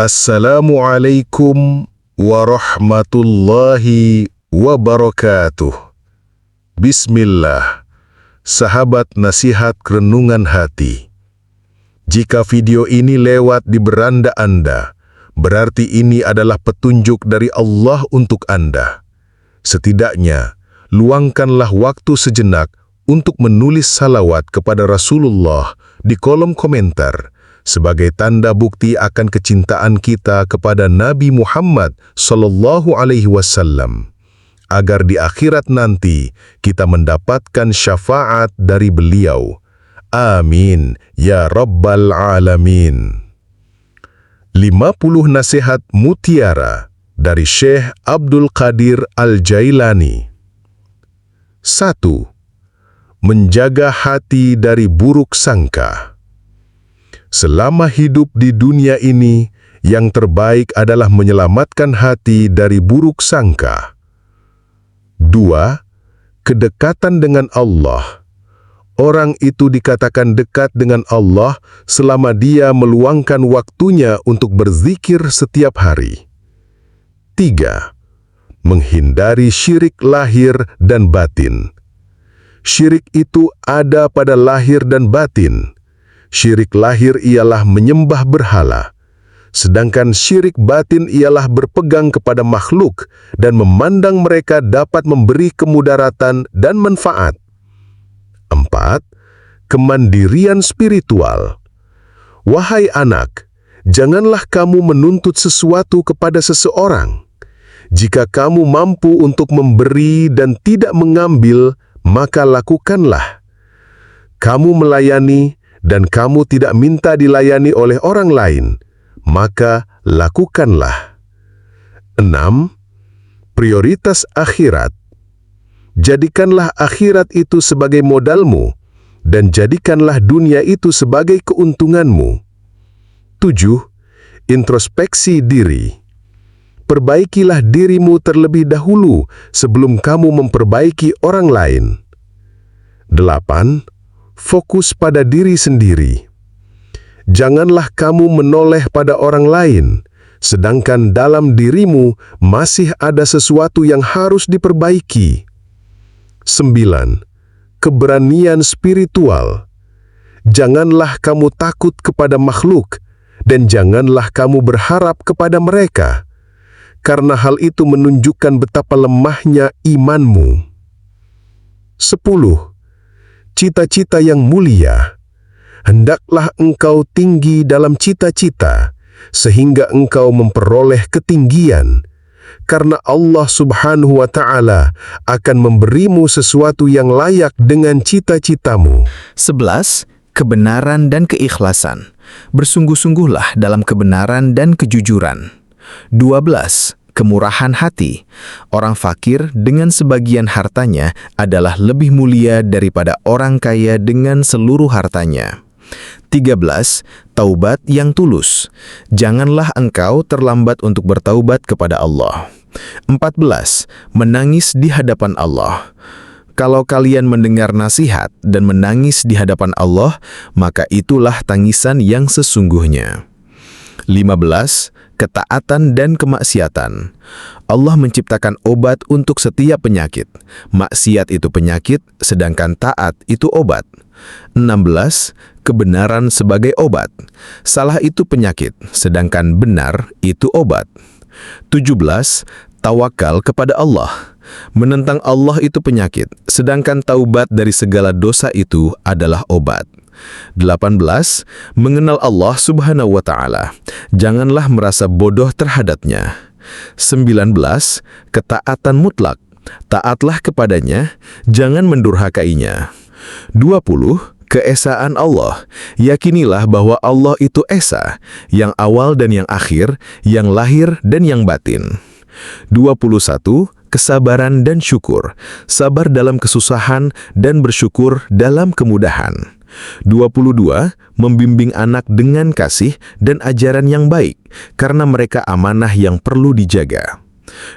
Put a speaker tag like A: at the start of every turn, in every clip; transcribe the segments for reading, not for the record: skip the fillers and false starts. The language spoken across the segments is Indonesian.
A: Assalamualaikum warahmatullahi wabarakatuh. Bismillah, sahabat nasihat renungan hati. Jika video ini lewat di beranda Anda, berarti ini adalah petunjuk dari Allah untuk Anda. Setidaknya, luangkanlah waktu sejenak untuk menulis salawat kepada Rasulullah di kolom komentar sebagai tanda bukti akan kecintaan kita kepada Nabi Muhammad SAW, agar di akhirat nanti kita mendapatkan syafaat dari beliau. Amin ya Rabbal Alamin. 50 nasihat mutiara dari Syekh Abdul Qadir Al-Jailani. 1. Menjaga hati dari buruk sangka. Selama hidup di dunia ini, yang terbaik adalah menyelamatkan hati dari buruk sangka. 2. Kedekatan dengan Allah. Orang itu dikatakan dekat dengan Allah selama dia meluangkan waktunya untuk berzikir setiap hari. 3. Menghindari syirik lahir dan batin. Syirik itu ada pada lahir dan batin. Syirik lahir ialah menyembah berhala, sedangkan syirik batin ialah berpegang kepada makhluk dan memandang mereka dapat memberi kemudaratan dan manfaat. 4. Kemandirian spiritual. Wahai anak, janganlah kamu menuntut sesuatu kepada seseorang. Jika kamu mampu untuk memberi dan tidak mengambil, maka lakukanlah. Kamu melayani dan kamu tidak minta dilayani oleh orang lain, maka lakukanlah. 6. Prioritas akhirat. Jadikanlah akhirat itu sebagai modalmu, dan jadikanlah dunia itu sebagai keuntunganmu. 7. Introspeksi diri. Perbaikilah dirimu terlebih dahulu sebelum kamu memperbaiki orang lain. 8. Fokus pada diri sendiri. Janganlah kamu menoleh pada orang lain, sedangkan dalam dirimu masih ada sesuatu yang harus diperbaiki. 9. Keberanian spiritual. Janganlah kamu takut kepada makhluk, dan janganlah kamu berharap kepada mereka, karena hal itu menunjukkan betapa lemahnya imanmu. 10. Cita-cita yang mulia. Hendaklah engkau tinggi dalam cita-cita, sehingga engkau memperoleh ketinggian, karena Allah Subhanahu wa Ta'ala akan memberimu sesuatu yang layak dengan cita-citamu.
B: 11. Kebenaran dan keikhlasan. Bersungguh-sungguhlah dalam kebenaran dan kejujuran. 12. Kemurahan hati. Orang fakir dengan sebagian hartanya adalah lebih mulia daripada orang kaya dengan seluruh hartanya. 13. Taubat yang tulus. Janganlah engkau terlambat untuk bertaubat kepada Allah. 14. Menangis di hadapan Allah. Kalau kalian mendengar nasihat dan menangis di hadapan Allah, maka itulah tangisan yang sesungguhnya. 15. Ketaatan dan kemaksiatan. Allah menciptakan obat untuk setiap penyakit. Maksiat itu penyakit, sedangkan taat itu obat. 16. Kebenaran sebagai obat. Salah itu penyakit, sedangkan benar itu obat. 17. Tawakal kepada Allah. Menentang Allah itu penyakit, sedangkan taubat dari segala dosa itu adalah obat. 18. Mengenal Allah Subhanahu wa Ta'ala. Janganlah merasa bodoh terhadapnya. 19. Ketaatan mutlak. Taatlah kepadanya, jangan mendurhakainya. 20. Keesaan Allah. Yakinilah bahwa Allah itu esa, yang awal dan yang akhir, yang lahir dan yang batin. 21. Kesabaran dan syukur. Sabar dalam kesusahan dan bersyukur dalam kemudahan. 22. Membimbing anak dengan kasih dan ajaran yang baik, karena mereka amanah yang perlu dijaga.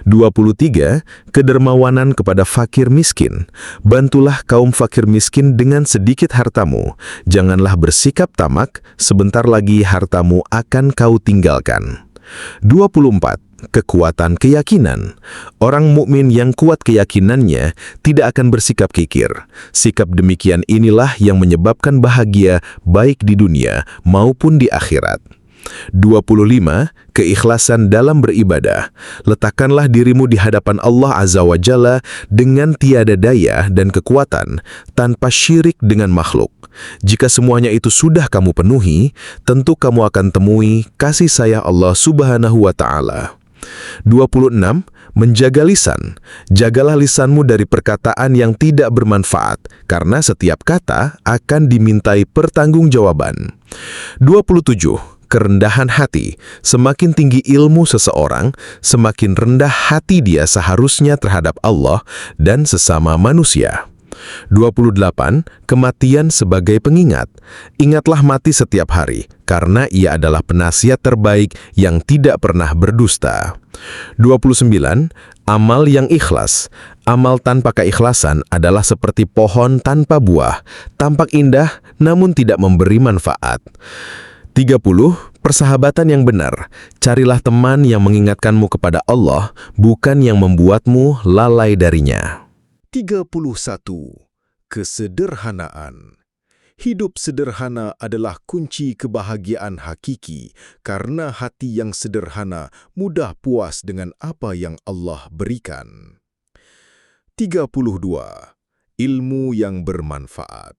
B: 23. Kedermawanan kepada fakir miskin. Bantulah kaum fakir miskin dengan sedikit hartamu. Janganlah bersikap tamak, sebentar lagi hartamu akan kau tinggalkan.
A: 24. Kekuatan keyakinan. Orang mukmin yang kuat keyakinannya tidak akan bersikap kikir. Sikap demikian inilah yang menyebabkan bahagia baik di dunia maupun di akhirat. 25. Keikhlasan dalam beribadah. Letakkanlah dirimu di hadapan Allah Azza wa Jalla dengan tiada daya dan kekuatan, tanpa syirik dengan makhluk. Jika semuanya itu sudah kamu penuhi, tentu kamu akan temui kasih sayang Allah Subhanahu wa Ta'ala. 26. Menjaga lisan. Jagalah lisanmu dari perkataan yang tidak bermanfaat, karena setiap kata akan dimintai pertanggungjawaban. 27. Kerendahan hati. Semakin tinggi ilmu seseorang, semakin rendah hati dia seharusnya terhadap Allah dan sesama manusia. 28. Kematian sebagai pengingat. Ingatlah mati setiap hari, karena ia adalah penasihat terbaik yang tidak pernah berdusta. 29. Amal yang ikhlas. Amal tanpa keikhlasan adalah seperti pohon tanpa buah, tampak indah namun tidak memberi manfaat. 30. Persahabatan yang benar. Carilah teman yang mengingatkanmu kepada Allah, bukan yang membuatmu lalai darinya.
C: 31. Kesederhanaan. Hidup sederhana adalah kunci kebahagiaan hakiki, karena hati yang sederhana mudah puas dengan apa yang Allah berikan. 32. Ilmu yang bermanfaat.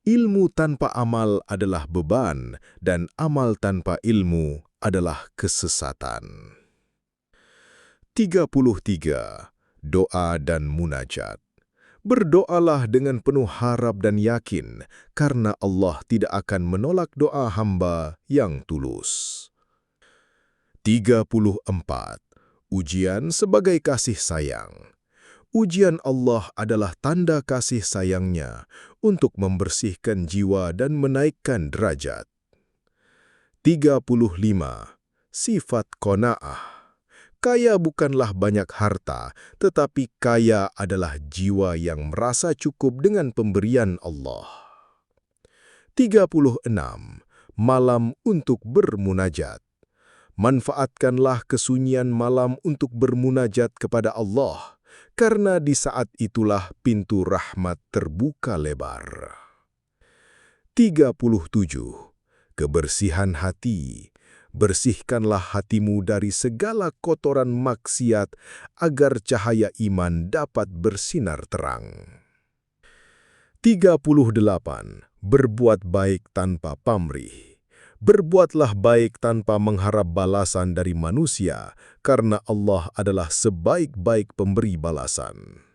C: Ilmu tanpa amal adalah beban, dan amal tanpa ilmu adalah kesesatan. 33. Doa dan munajat. Berdoalah dengan penuh harap dan yakin, karena Allah tidak akan menolak doa hamba yang tulus. 34. Ujian sebagai kasih sayang. Ujian Allah adalah tanda kasih sayangnya untuk membersihkan jiwa dan menaikkan derajat. 35. Sifat qanaah. Kaya bukanlah banyak harta, tetapi kaya adalah jiwa yang merasa cukup dengan pemberian Allah. 36. Malam untuk bermunajat. Manfaatkanlah kesunyian malam untuk bermunajat kepada Allah, karena di saat itulah pintu rahmat terbuka lebar. 37. Kebersihan hati. Bersihkanlah hatimu dari segala kotoran maksiat agar cahaya iman dapat bersinar terang. 38. Berbuat baik tanpa pamrih. Berbuatlah baik tanpa mengharap balasan dari manusia, karena Allah adalah sebaik-baik pemberi balasan.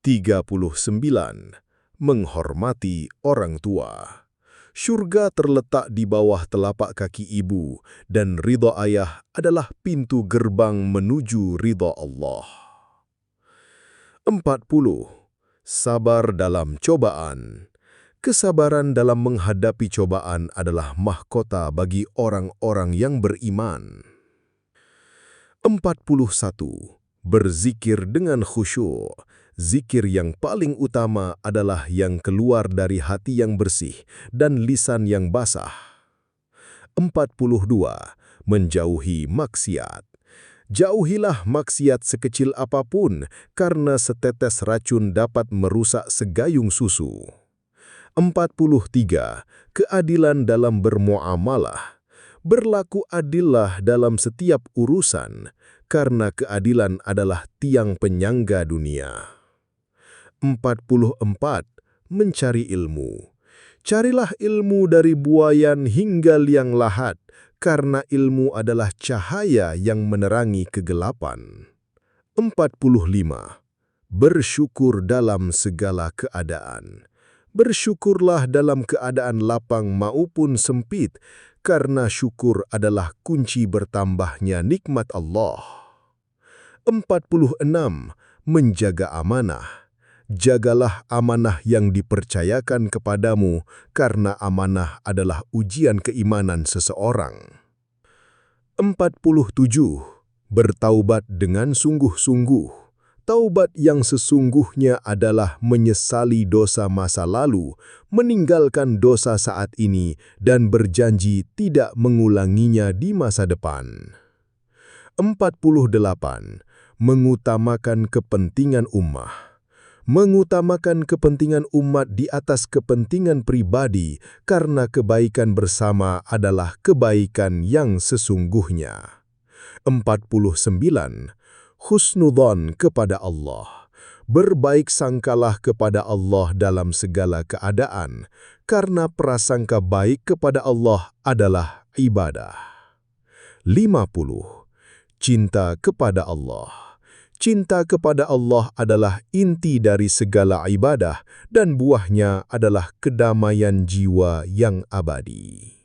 C: 39. Menghormati orang tua. Syurga terletak di bawah telapak kaki ibu, dan ridha ayah adalah pintu gerbang menuju ridha Allah. 40. Sabar dalam cobaan. Kesabaran dalam menghadapi cobaan adalah mahkota bagi orang-orang yang beriman. 41. Berzikir dengan khusyuk. Zikir yang paling utama adalah yang keluar dari hati yang bersih dan lisan yang basah. 42. Menjauhi maksiat. Jauhilah maksiat sekecil apapun, karena setetes racun dapat merusak segayung susu. 43. Keadilan dalam bermuamalah. Berlaku adillah dalam setiap urusan, karena keadilan adalah tiang penyangga dunia. 44. Mencari ilmu. Carilah ilmu dari buayan hingga liang lahat, karena ilmu adalah cahaya yang menerangi kegelapan. 45. Bersyukur dalam segala keadaan. Bersyukurlah dalam keadaan lapang maupun sempit, karena syukur adalah kunci bertambahnya nikmat Allah. 46. Menjaga amanah. Jagalah amanah yang dipercayakan kepadamu, karena amanah adalah ujian keimanan seseorang. 47. Bertaubat dengan sungguh-sungguh. Taubat yang sesungguhnya adalah menyesali dosa masa lalu, meninggalkan dosa saat ini, dan berjanji tidak mengulanginya di masa depan. 48. Mengutamakan kepentingan ummah. Mengutamakan kepentingan umat di atas kepentingan pribadi karena kebaikan bersama adalah kebaikan yang sesungguhnya. 49. Husnudzon kepada Allah. Berbaik sangkalah kepada Allah dalam segala keadaan, karena prasangka baik kepada Allah adalah ibadah. 50. Cinta kepada Allah. Cinta kepada Allah adalah inti dari segala ibadah dan buahnya adalah kedamaian jiwa yang abadi.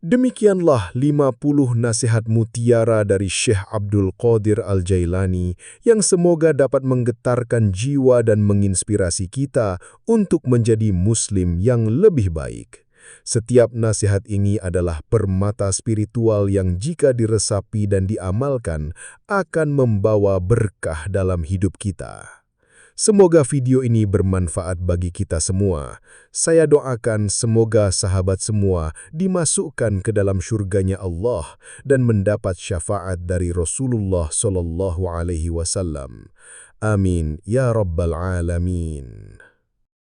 C: Demikianlah 50 nasihat mutiara dari Syekh Abdul Qadir Al-Jailani yang semoga dapat menggetarkan jiwa dan menginspirasi kita untuk menjadi muslim yang lebih baik. Setiap nasihat ini adalah permata spiritual yang jika diresapi dan diamalkan akan membawa berkah dalam hidup kita. Semoga video ini bermanfaat bagi kita semua. Saya doakan semoga sahabat semua dimasukkan ke dalam syurganya Allah dan mendapat syafaat dari Rasulullah SAW. Amin ya Rabbal Alamin.